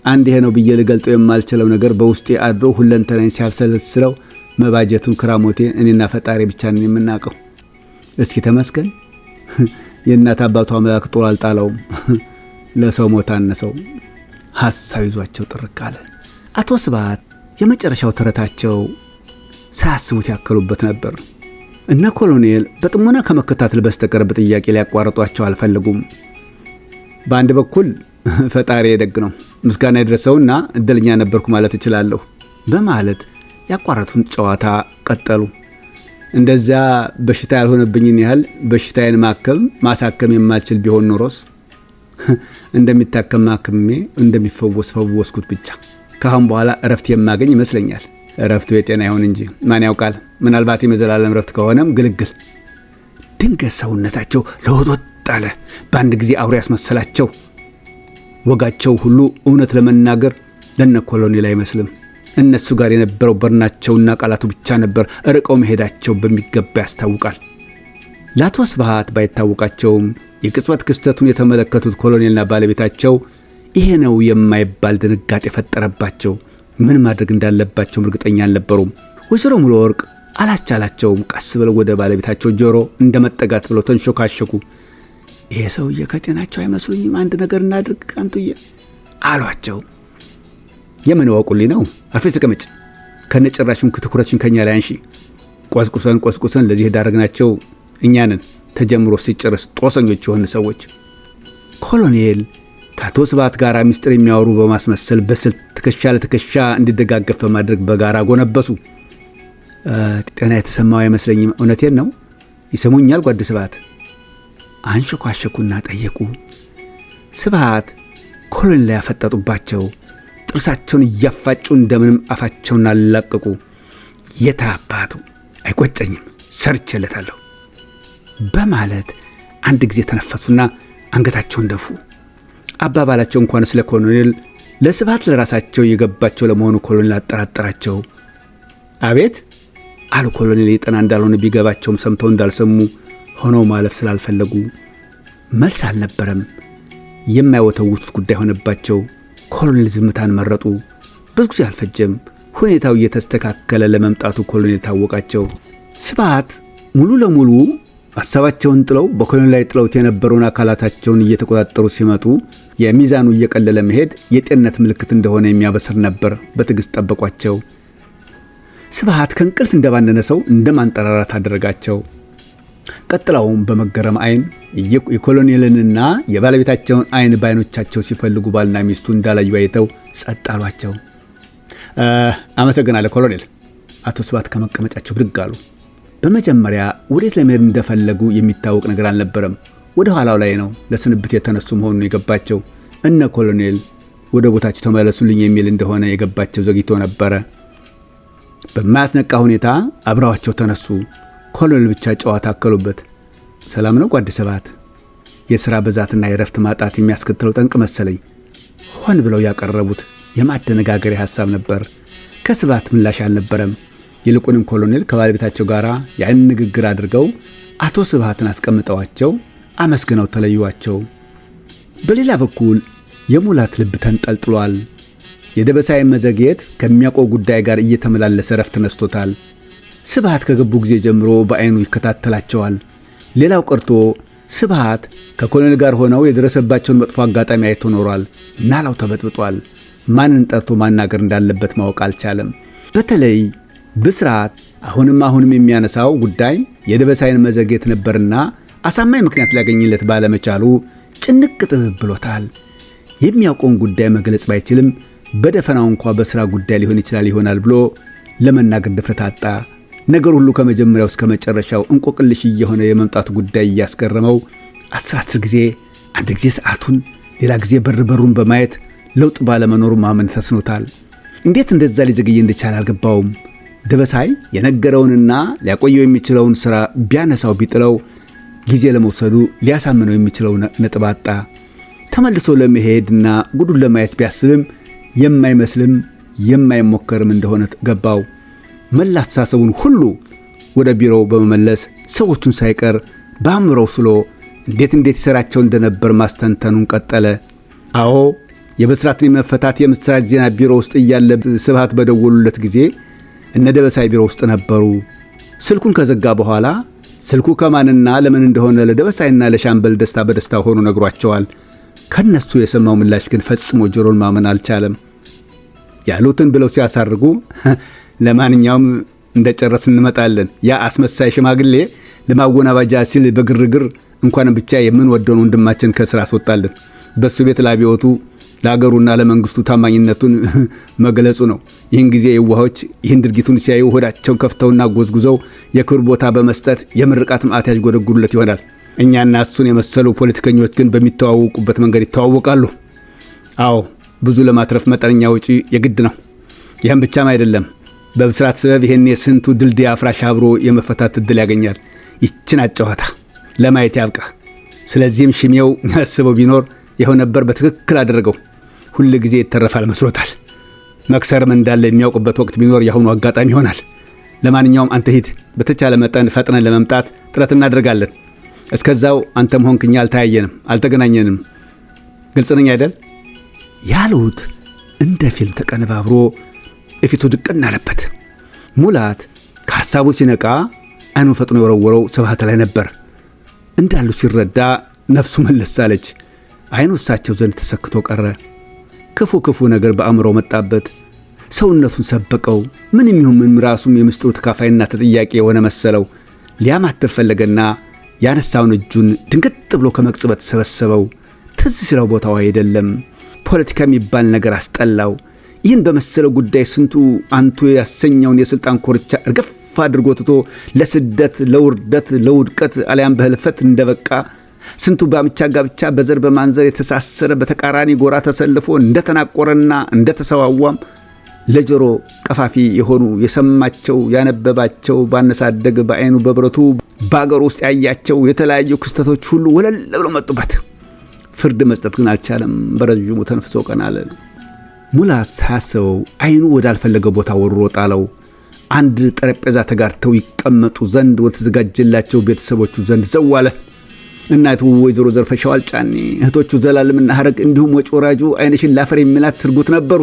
አንድ ይሄ ነው ብዬ ልገልጠው የማልችለው ነገር በውስጤ አድሮ ሁለንተናዬን ሲያብሰለስለው መባጀቱን ክራሞቴ እኔና ፈጣሪ ብቻ ነን የምናውቀው። እስኪ ተመስገን የእናት አባቱ አምላክ ጦር አልጣለውም። ለሰው ሞት አነሰው። ሐሳብ ይዟቸው ጥርቅ አለ። አቶ ስብሐት የመጨረሻው ተረታቸው ሳያስቡት ያከሉበት ነበር። እነ ኮሎኔል በጥሞና ከመከታተል በስተቀር በጥያቄ ሊያቋርጧቸው አልፈለጉም። በአንድ በኩል ፈጣሪ ደግ ነው፣ ምስጋና ይድረሰውና እድለኛ ነበርኩ ማለት እችላለሁ በማለት ያቋረጡን ጨዋታ ቀጠሉ። እንደዚያ በሽታ ያልሆነብኝን ያህል በሽታዬን ማሳከም የማልችል ቢሆን ኖሮስ እንደሚታከም ማክሜ እንደሚፈወስ ፈወስኩት ብቻ። ካሁን በኋላ እረፍት የማገኝ ይመስለኛል። እረፍቱ የጤና ይሆን እንጂ ማን ያውቃል? ምናልባት የመዘላለም እረፍት ከሆነም ግልግል። ድንገት ሰውነታቸው ለወጥ አለ። በአንድ ጊዜ አውሬ ያስመሰላቸው። ወጋቸው ሁሉ እውነት ለመናገር ለነ ኮሎኔል አይመስልም። እነሱ ጋር የነበረው በርናቸውና ቃላቱ ብቻ ነበር። ርቀው መሄዳቸው በሚገባ ያስታውቃል። ለአቶ ስብሃት ባይታወቃቸውም የቅጽበት ክስተቱን የተመለከቱት ኮሎኔልና ባለቤታቸው ይሄ ነው የማይባል ድንጋጤ ፈጠረባቸው። ምን ማድረግ እንዳለባቸው እርግጠኛ አልነበሩም። ወይዘሮ ሙሉ ወርቅ አላስቻላቸውም። ቀስ ብለው ወደ ባለቤታቸው ጆሮ እንደመጠጋት ብለው ተንሾካሸኩ። ይሄ ሰውዬ ከጤናቸው አይመስሉኝም፣ አንድ ነገር እናድርግ አንቱዬ አሏቸው። የምን ወቁልኝ ነው? አርፈሽ ተቀመጭ። ከነጭራሽም ትኩረትሽን ከኛ ላይ አንሺ። ቆስቁሰን ለዚህ ዳረግናቸው እኛ ነን። ተጀምሮ ሲጨርስ ጦሰኞች የሆኑ ሰዎች። ኮሎኔል ከአቶ ስብሃት ጋር ሚስጥር የሚያወሩ በማስመሰል በስልት ትከሻ ለትከሻ እንዲደጋገፍ በማድረግ በጋራ ጎነበሱ። ጤና የተሰማው አይመስለኝም። እውነቴን ነው። ይሰሙኛል ጓድ ስብሃት? አንሸኳሸኩና ጠየቁ። ስብሃት ኮሎኔል ላይ ያፈጠጡባቸው። ጥርሳቸውን እያፋጩ እንደምንም አፋቸውን አላቀቁ። የታባቱ አይቆጨኝም፣ ሰርቼለታለሁ በማለት አንድ ጊዜ ተነፈሱና አንገታቸውን ደፉ። አባባላቸው እንኳን ስለ ኮሎኔል ለስብሃት ለራሳቸው የገባቸው ለመሆኑ ኮሎኔል አጠራጠራቸው። አቤት አሉ ኮሎኔል። የጠና እንዳልሆነ ቢገባቸውም ሰምተው እንዳልሰሙ ሆነው ማለፍ ስላልፈለጉ መልስ አልነበረም። የማይወተውቱት ጉዳይ ሆነባቸው። ኮሎኔል ዝምታን መረጡ። ብዙ ጊዜ አልፈጀም። ሁኔታው እየተስተካከለ ለመምጣቱ ኮሎኔል ታወቃቸው። ስብሃት ሙሉ ለሙሉ ሐሳባቸውን ጥለው በኮሎኔል ላይ ጥለውት የነበረውን አካላታቸውን እየተቆጣጠሩ ሲመጡ የሚዛኑ እየቀለለ መሄድ የጤንነት ምልክት እንደሆነ የሚያበስር ነበር። በትዕግስት ጠበቋቸው። ስብሃት ከእንቅልፍ እንደባነነ ሰው እንደማንጠራራት አደረጋቸው። ቀጥለውም በመገረም አይን የኮሎኔልንና የባለቤታቸውን አይን በአይኖቻቸው ሲፈልጉ ባልና ሚስቱ እንዳላዩ አይተው ጸጥ አሏቸው። አመሰግናለሁ ኮሎኔል። አቶ ስብሃት ከመቀመጫቸው ብድግ አሉ። በመጀመሪያ ወዴት ለመሄድ እንደፈለጉ የሚታወቅ ነገር አልነበረም። ወደ ኋላው ላይ ነው ለስንብት የተነሱ መሆኑን የገባቸው። እነ ኮሎኔል ወደ ቦታቸው ተመለሱልኝ የሚል እንደሆነ የገባቸው ዘግይቶ ነበረ። በማያስነቃ ሁኔታ አብረዋቸው ተነሱ። ኮሎኔል ብቻ ጨዋታ አከሉበት። ሰላም ነው ጓድ ስብሃት? የሥራ ብዛትና የረፍት ማጣት የሚያስከትለው ጠንቅ መሰለኝ። ሆን ብለው ያቀረቡት የማደነጋገሪያ ሐሳብ ነበር። ከስብሃት ምላሽ አልነበረም። ይልቁንም ኮሎኔል ከባለቤታቸው ጋር የአይን ንግግር አድርገው አቶ ስብሃትን አስቀምጠዋቸው አመስግነው ተለዩዋቸው። በሌላ በኩል የሙላት ልብ ተንጠልጥሏል። የደበሳይ መዘግየት ከሚያውቀው ጉዳይ ጋር እየተመላለሰ ረፍት ነስቶታል። ስብሃት ከገቡ ጊዜ ጀምሮ በአይኑ ይከታተላቸዋል። ሌላው ቀርቶ ስብሃት ከኮሎኔል ጋር ሆነው የደረሰባቸውን መጥፎ አጋጣሚ አይቶ ኖሯል። ናላው ተበጥብጧል። ማንን ጠርቶ ማናገር እንዳለበት ማወቅ አልቻለም። በተለይ ብስራት አሁንም የሚያነሳው ጉዳይ የደበሳይን መዘግየት ነበርና አሳማኝ ምክንያት ሊያገኝለት ባለመቻሉ ጭንቅ ጥብብ ብሎታል። የሚያውቀውን ጉዳይ መግለጽ ባይችልም በደፈናው እንኳ በሥራ ጉዳይ ሊሆን ይሆናል ብሎ ለመናገር ድፍረት አጣ። ነገር ሁሉ ከመጀመሪያው እስከ መጨረሻው እንቆቅልሽ እየሆነ የመምጣቱ ጉዳይ እያስገረመው 10 ጊዜ አንድ ጊዜ ሰዓቱን ሌላ ጊዜ በሩን በማየት ለውጥ ባለመኖሩ ማመን ተስኖታል። እንዴት እንደዛ ሊዘግይ እንደቻለ አልገባውም። ደበሳይ የነገረውንና ሊያቆየው የሚችለውን ሥራ ቢያነሳው ቢጥለው ጊዜ ለመውሰዱ ሊያሳምነው የሚችለው ነጥብ አጣ። ተመልሶ ለመሄድና ጉዱን ለማየት ቢያስብም የማይመስልም የማይሞከርም እንደሆነ ገባው። መላ አስተሳሰቡን ሁሉ ወደ ቢሮው በመመለስ ሰዎቹን ሳይቀር በአእምሮው ስሎ እንዴት ይሰራቸው እንደነበር ማስተንተኑን ቀጠለ። አዎ የብስራትን የመፈታት የምስራች ዜና ቢሮ ውስጥ እያለ ስብሃት በደወሉለት ጊዜ እነ ደበሳይ ቢሮ ውስጥ ነበሩ። ስልኩን ከዘጋ በኋላ ስልኩ ከማንና ለምን እንደሆነ ለደበሳይና ለሻምበል ደስታ በደስታ ሆኖ ነግሯቸዋል። ከነሱ የሰማው ምላሽ ግን ፈጽሞ ጆሮን ማመን አልቻለም። ያሉትን ብለው ሲያሳርጉ ለማንኛውም እንደጨረስ እንመጣለን። ያ አስመሳይ ሽማግሌ ለማወናባጃ ሲል በግርግር እንኳን ብቻ የምንወደውን ወንድማችን ከስራ አስወጣለን። በሱ ቤት ላቢወቱ ለአገሩና ለመንግስቱ ታማኝነቱን መግለጹ ነው። ይህን ጊዜ የዋሆች ይህን ድርጊቱን ሲያዩ ሆዳቸውን ከፍተውና ጎዝጉዘው የክብር ቦታ በመስጠት የምርቃት ማዕት ያጎደጉሉለት ይሆናል። እኛና እሱን የመሰሉ ፖለቲከኞች ግን በሚተዋወቁበት መንገድ ይተዋወቃሉ። አዎ ብዙ ለማትረፍ መጠነኛ ወጪ የግድ ነው። ይህም ብቻም አይደለም። በብስራት ሰበብ ይሄን የስንቱ ድልድይ አፍራሽ አብሮ የመፈታት እድል ያገኛል። ይችን አጨዋታ ለማየት ያብቃ። ስለዚህም ሽሜው ያስበው ቢኖር ይኸው ነበር። በትክክል አደረገው። ሁል ጊዜ ይተረፋል መስሎታል። መክሰርም እንዳለ የሚያውቅበት ወቅት ቢኖር የአሁኑ አጋጣሚ ይሆናል። ለማንኛውም አንተ ሂድ። በተቻለ መጠን ፈጥነን ለመምጣት ጥረት እናደርጋለን። እስከዛው አንተም ሆንክ እኛ አልተያየንም፣ አልተገናኘንም። ግልጽ ነኝ አይደል? ያሉት እንደ ፊልም ተቀነባብሮ እፊቱ ድቅና አለበት። ሙላት ከሐሳቡ ሲነቃ አይኑን ፈጥኖ የወረወረው ስብሃት ላይ ነበር። እንዳሉ ሲረዳ ነፍሱ መለስ አለች። አይኑ እሳቸው ዘንድ ተሰክቶ ቀረ። ክፉ ነገር በአእምሮው መጣበት። ሰውነቱን ሰበቀው። ምንም ይሁን ምን ራሱም የምስጢሩ ተካፋይና ተጠያቂ የሆነ መሰለው። ሊያማትር ፈለገና ያነሳውን እጁን ድንገት ብሎ ከመቅጽበት ሰበሰበው። ትዝ ሲለው ቦታው አይደለም። ፖለቲካ የሚባል ነገር አስጠላው። ይህን በመሰለው ጉዳይ ስንቱ አንቱ ያሰኘውን የሥልጣን ኮርቻ እርግፍ አድርጎ ትቶ ለስደት፣ ለውርደት፣ ለውድቀት አሊያም በህልፈት እንደበቃ ስንቱ በአምቻ ጋብቻ በዘር በማንዘር የተሳሰረ በተቃራኒ ጎራ ተሰልፎ እንደተናቆረና እንደተሰዋዋም ለጆሮ ቀፋፊ የሆኑ የሰማቸው ያነበባቸው ባነሳደግ በአይኑ በብረቱ በአገር ውስጥ ያያቸው የተለያዩ ክስተቶች ሁሉ ወለል ብለው መጡበት። ፍርድ መስጠት ግን አልቻለም። በረዥሙ ተንፍሶ ቀና አለ። ሙላት ሳያስበው አይኑ ወዳልፈለገው ቦታ ወርሮ ጣለው። አንድ ጠረጴዛ ተጋርተው ይቀመጡ ዘንድ ወተዘጋጀላቸው ቤተሰቦቹ ዘንድ ዘዋለ። እናቱ ወይዘሮ ዘርፈሻዋል ጫኔ፣ እህቶቹ ዘላለምና ሐረግ እንዲሁም ወጭ ወራጁ አይነሽን ላፈር የሚላት ስርጉት ነበሩ።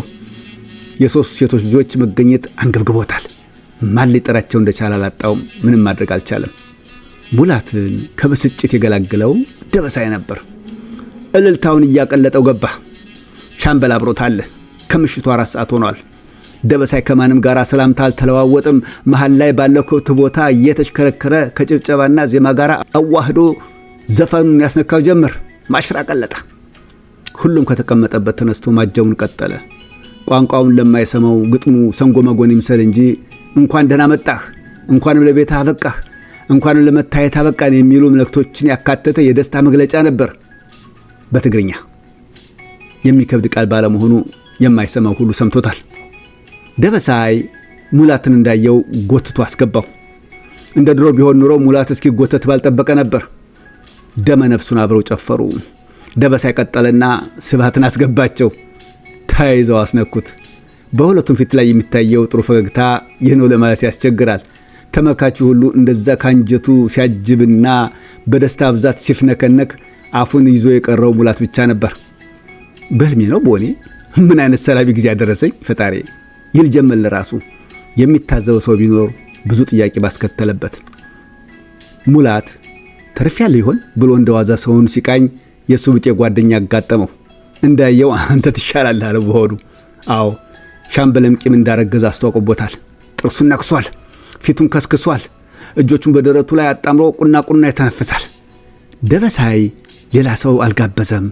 የሶስት ሴቶች ልጆች መገኘት አንገብግቦታል። ማን ሊጠራቸው እንደቻለ አላጣውም። ምንም ማድረግ አልቻለም። ሙላትን ከብስጭት የገላገለው ደበሳይ ነበር። እልልታውን እያቀለጠው ገባ። ሻምበል አብሮት አለ። ከምሽቱ 4 ሰዓት ሆኗል። ደበሳይ ከማንም ጋር ሰላምታ አልተለዋወጥም። መሃል ላይ ባለው ክፍት ቦታ እየተሽከረከረ ከጭብጨባና ዜማ ጋር አዋህዶ ዘፈኑን ያስነካው ጀመር። ማሽራ ቀለጠ። ሁሉም ከተቀመጠበት ተነስቶ ማጀቡን ቀጠለ። ቋንቋውን ለማይሰማው ግጥሙ ሰንጎ መጎን ይምሰል እንጂ እንኳን ደህና መጣህ፣ እንኳንም ለቤት አበቃህ፣ እንኳንም ለመታየት አበቃን የሚሉ መልእክቶችን ያካተተ የደስታ መግለጫ ነበር። በትግርኛ የሚከብድ ቃል ባለመሆኑ የማይሰማው ሁሉ ሰምቶታል። ደበሳይ ሙላትን እንዳየው ጎትቶ አስገባው። እንደ ድሮ ቢሆን ኑሮ ሙላት እስኪጎተት ባልጠበቀ ነበር። ደመ ነፍሱን አብረው ጨፈሩ። ደበሳይ ቀጠለና ስብሃትን አስገባቸው። ተያይዘው አስነኩት። በሁለቱም ፊት ላይ የሚታየው ጥሩ ፈገግታ ይህ ነው ለማለት ያስቸግራል። ተመልካቹ ሁሉ እንደዛ ካንጀቱ ሲያጅብና በደስታ ብዛት ሲፍነከነክ አፉን ይዞ የቀረው ሙላት ብቻ ነበር። በህልሜ ነው ቦኔ ምን አይነት ሰላቢ ጊዜ ያደረሰኝ ፈጣሪ ይል ጀመል። ለራሱ የሚታዘበው ሰው ቢኖር ብዙ ጥያቄ ባስከተለበት። ሙላት ተርፊያለ ይሆን ብሎ እንደዋዛ ሰውን ሲቃኝ የሱ ብጤ ጓደኛ አጋጠመው። እንዳየው አንተ ትሻላለህ አለ በሆዱ። አዎ ሻምበለም ቂም እንዳረገዘ አስተዋውቆበታል። ጥርሱን ነክሷል። ፊቱን ከስክሷል። እጆቹን በደረቱ ላይ አጣምሮ ቁና ይተነፍሳል። ደበሳይ ሌላ ሰው አልጋበዘም።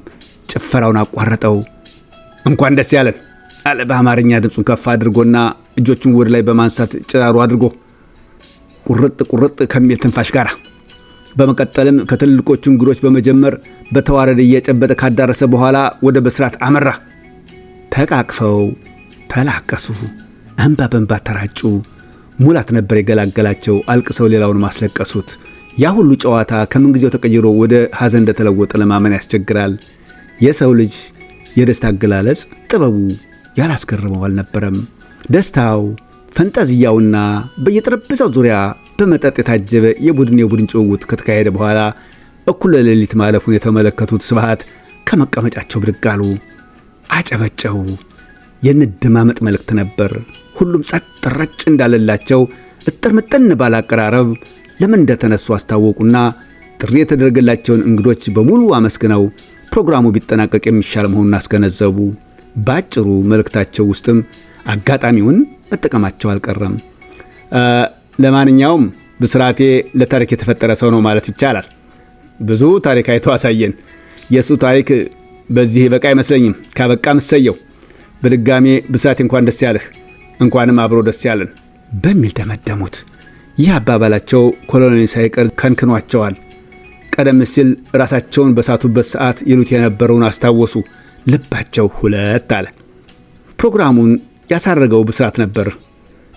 ጭፈራውን አቋረጠው። እንኳን ደስ ያለን አለ በአማርኛ ድምፁን ከፍ አድርጎና እጆቹን ወደ ላይ በማንሳት ጭራሩ አድርጎ ቁርጥ ከሚል ትንፋሽ ጋር። በመቀጠልም ከትልልቆቹ እንግዶች በመጀመር በተዋረድ እየጨበጠ ካዳረሰ በኋላ ወደ በስራት አመራ። ተቃቅፈው ተላቀሱ። እንባ በእንባ ተራጩ። ሙላት ነበር የገላገላቸው። አልቅሰው ሌላውን ማስለቀሱት። ያ ሁሉ ጨዋታ ከምንጊዜው ተቀይሮ ወደ ሐዘን እንደተለወጠ ለማመን ያስቸግራል። የሰው ልጅ የደስታ አገላለጽ ጥበቡ ያላስገረመው አልነበረም። ደስታው ፈንጠዝያውና በየጠረጴዛው ዙሪያ በመጠጥ የታጀበ የቡድን ጭውውት ከተካሄደ በኋላ እኩለ ሌሊት ማለፉን የተመለከቱት ስብሃት ከመቀመጫቸው ብድግ አሉ። አጨበጨቡ። የንድማመጥ መልእክት ነበር። ሁሉም ጸጥ ረጭ እንዳለላቸው እጥርምጥን ባላቀራረብ ለምን እንደተነሱ አስታወቁና ጥሪ የተደረገላቸውን እንግዶች በሙሉ አመስግነው ፕሮግራሙ ቢጠናቀቅ የሚሻል መሆኑን አስገነዘቡ። ባጭሩ መልእክታቸው ውስጥም አጋጣሚውን መጠቀማቸው አልቀረም። ለማንኛውም ብስራቴ ለታሪክ የተፈጠረ ሰው ነው ማለት ይቻላል። ብዙ ታሪክ አይቶ አሳየን። የሱ ታሪክ በዚህ በቃ አይመስለኝም። ካበቃ ምሰየው። በድጋሜ ብስራቴ እንኳን ደስ ያለህ፣ እንኳንም አብሮ ደስ ያለን በሚል ደመደሙት። ይህ አባባላቸው ኮሎኔል ሳይቀር ከንክኗቸዋል። ቀደም ሲል ራሳቸውን በሳቱበት ሰዓት ይሉት የነበረውን አስታወሱ። ልባቸው ሁለት አለ። ፕሮግራሙን ያሳረገው ብስራት ነበር።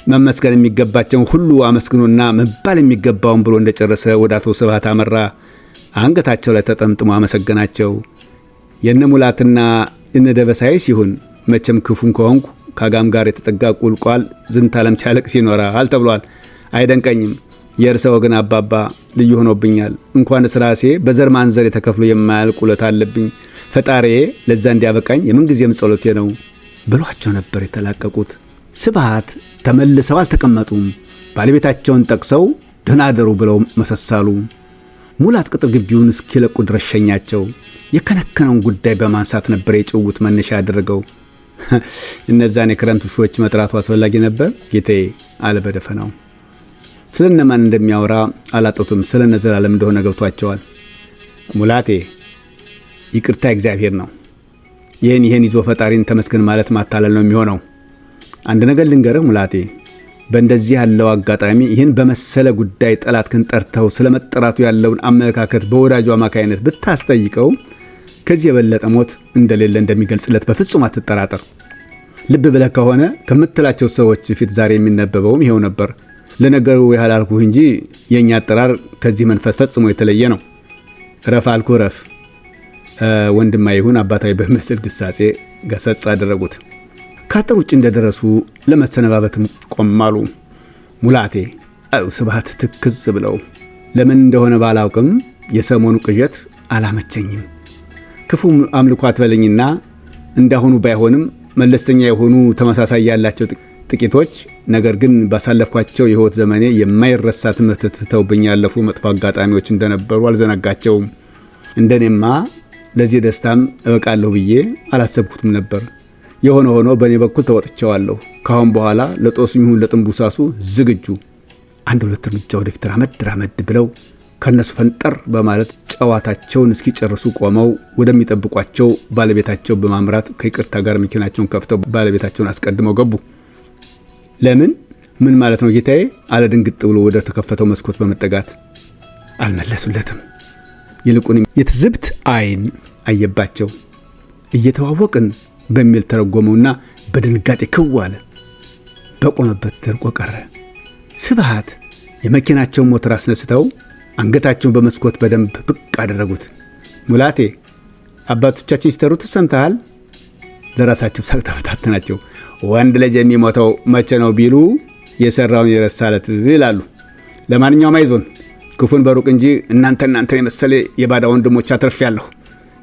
መመስገን የሚገባቸውን ሁሉ አመስግኖና መባል የሚገባውን ብሎ እንደጨረሰ ወደ አቶ ስብሃት አመራ። አንገታቸው ላይ ተጠምጥሞ አመሰገናቸው። የነ ሙላትና እነ ደበሳይ ሲሆን መቼም ክፉን ከሆንኩ ከአጋም ጋር የተጠጋ ቁልቋል ዝንታለም ሲያለቅስ ይኖራል ተብሏል። አይደንቀኝም። የእርሰ ወገን አባባ ልዩ ሆኖብኛል። እንኳንስ ራሴ በዘር ማንዘር የተከፍሎ የማያልቅ ውለታ አለብኝ። ፈጣሪዬ ለዛ እንዲያበቃኝ የምንጊዜም ጸሎቴ ነው ብሏቸው ነበር የተላቀቁት። ስብሃት ተመልሰው አልተቀመጡም። ባለቤታቸውን ጠቅሰው ደህና አደሩ ብለው መሰሳሉ። ሙላት ቅጥር ግቢውን እስኪለቁ ድረስ ሸኛቸው። የከነከነውን ጉዳይ በማንሳት ነበር የጭውውት መነሻ ያደረገው። እነዛን የክረምት ውሾች መጥራቱ አስፈላጊ ነበር ጌታዬ አለ በደፈናው። ስለ እነማን እንደሚያወራ አላጡትም። ስለ እነ ዘላለም እንደሆነ ገብቷቸዋል። ሙላቴ ይቅርታ እግዚአብሔር ነው። ይህን ይዞ ፈጣሪን ተመስገን ማለት ማታለል ነው የሚሆነው። አንድ ነገር ልንገርህ ሙላቴ፣ በእንደዚህ ያለው አጋጣሚ ይህን በመሰለ ጉዳይ ጠላትህን ጠርተው ስለመጠራቱ ያለውን አመለካከት በወዳጁ አማካይነት ብታስጠይቀው ከዚህ የበለጠ ሞት እንደሌለ እንደሚገልጽለት በፍጹም አትጠራጠር። ልብ ብለህ ከሆነ ከምትላቸው ሰዎች ፊት ዛሬ የሚነበበውም ይሄው ነበር። ለነገሩ ያህል አልኩህ እንጂ የእኛ አጠራር ከዚህ መንፈስ ፈጽሞ የተለየ ነው። ረፍ አልኩህ ረፍ። ወንድማ ይሁን አባታዊ በሚመስል ግሳጼ ገሰጽ አደረጉት። ከአጥር ውጭ እንደደረሱ ለመሰነባበትም ቆማሉ። ሙላቴ አሉ ስብሃት ትክዝ ብለው። ለምን እንደሆነ ባላውቅም የሰሞኑ ቅዠት አላመቸኝም። ክፉ አምልኮ አትበለኝና እንዳሁኑ ባይሆንም መለስተኛ የሆኑ ተመሳሳይ ያላቸው ጥቂቶች ነገር ግን ባሳለፍኳቸው የህይወት ዘመኔ የማይረሳ ትምህርት ትተውብኝ ያለፉ መጥፎ አጋጣሚዎች እንደነበሩ አልዘነጋቸውም። እንደኔማ ለዚህ ደስታም እበቃለሁ ብዬ አላሰብኩትም ነበር። የሆነ ሆኖ በእኔ በኩል ተወጥቼዋለሁ። ካሁን በኋላ ለጦስም ይሁን ለጥንቡሳሱ ዝግጁ። አንድ ሁለት እርምጃ ወደፊት ራመድ ብለው ከነሱ ፈንጠር በማለት ጨዋታቸውን እስኪጨርሱ ቆመው ወደሚጠብቋቸው ባለቤታቸው በማምራት ከይቅርታ ጋር መኪናቸውን ከፍተው ባለቤታቸውን አስቀድመው ገቡ። ለምን ምን ማለት ነው ጌታዬ? አለ ድንግጥ ብሎ ወደ ተከፈተው መስኮት በመጠጋት። አልመለሱለትም። ይልቁንም የትዝብት አይን አየባቸው። እየተዋወቅን በሚል ተረጎመውና በድንጋጤ ክው አለ። በቆመበት ደርቆ ቀረ። ስብሃት የመኪናቸውን ሞተር አስነስተው አንገታቸውን በመስኮት በደንብ ብቅ አደረጉት። ሙላቴ አባቶቻችን ሲተሩት ሰምተሃል? ለራሳቸው ሳቅ ተፈታተናቸው። ወንድ ልጅ የሚሞተው መቼ ነው ቢሉ የሰራውን የረሳለት ይላሉ። ለማንኛውም አይዞን፣ ክፉን በሩቅ እንጂ እናንተን የመሰለ የባዳ ወንድሞች አትርፌያለሁ።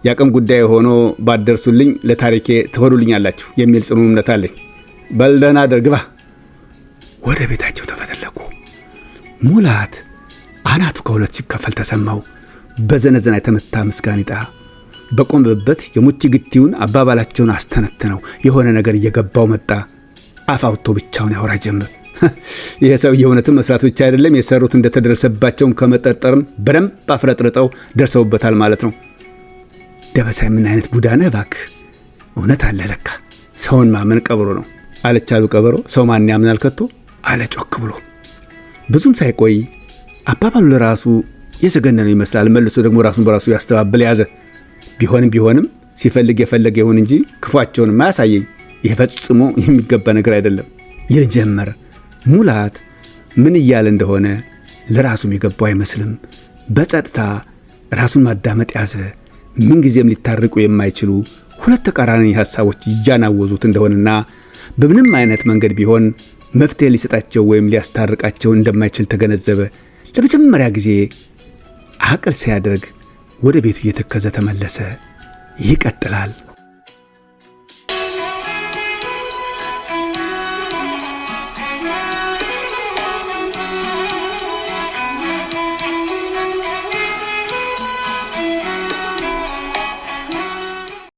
የአቅም ጉዳይ ሆኖ ባደርሱልኝ ለታሪኬ ትሆኑልኛላችሁ የሚል ጽኑ እምነት አለኝ። በልደና ደርግባ። ወደ ቤታቸው ተፈተለኩ። ሙላት አናቱ ከሁለት ሲከፈል ተሰማው። በዘነዘና የተመታ ምስጋኒጣ በቆመበት የሙቲ ግቲውን አባባላቸውን አስተነተነው። የሆነ ነገር እየገባው መጣ። አፋውቶ ብቻውን ያወራ ጀመር። ይሄ ሰውዬ እውነትም መስራት ብቻ አይደለም የሰሩት እንደተደረሰባቸውም ከመጠርጠርም በደንብ አፍረጥርጠው ደርሰውበታል ማለት ነው። ደበሳይ ምን አይነት ቡዳ ነህ እባክህ! እውነት አለ ለካ። ሰውን ማመን ቀብሮ ነው አለቻሉ ቀበሮ። ሰው ማን ያምናል ከቶ? አለ ጮክ ብሎ። ብዙም ሳይቆይ አባባሉ ለራሱ የዘገነነው ይመስላል። መልሶ ደግሞ ራሱን በራሱ ያስተባብል ያዘ። ቢሆንም ሲፈልግ የፈለገ ይሁን እንጂ ክፏቸውን ማያሳየኝ ይሄ ፈጽሞ የሚገባ ነገር አይደለም ይል ጀመረ። ሙላት ምን እያለ እንደሆነ ለራሱም የገባው አይመስልም። በጸጥታ ራሱን ማዳመጥ ያዘ። ምንጊዜም ሊታርቁ የማይችሉ ሁለት ተቃራኒ ሐሳቦች እያናወዙት እንደሆነና በምንም አይነት መንገድ ቢሆን መፍትሄ ሊሰጣቸው ወይም ሊያስታርቃቸው እንደማይችል ተገነዘበ። ለመጀመሪያ ጊዜ አቅል ሲያደርግ ወደ ቤቱ እየተከዘ ተመለሰ። ይቀጥላል።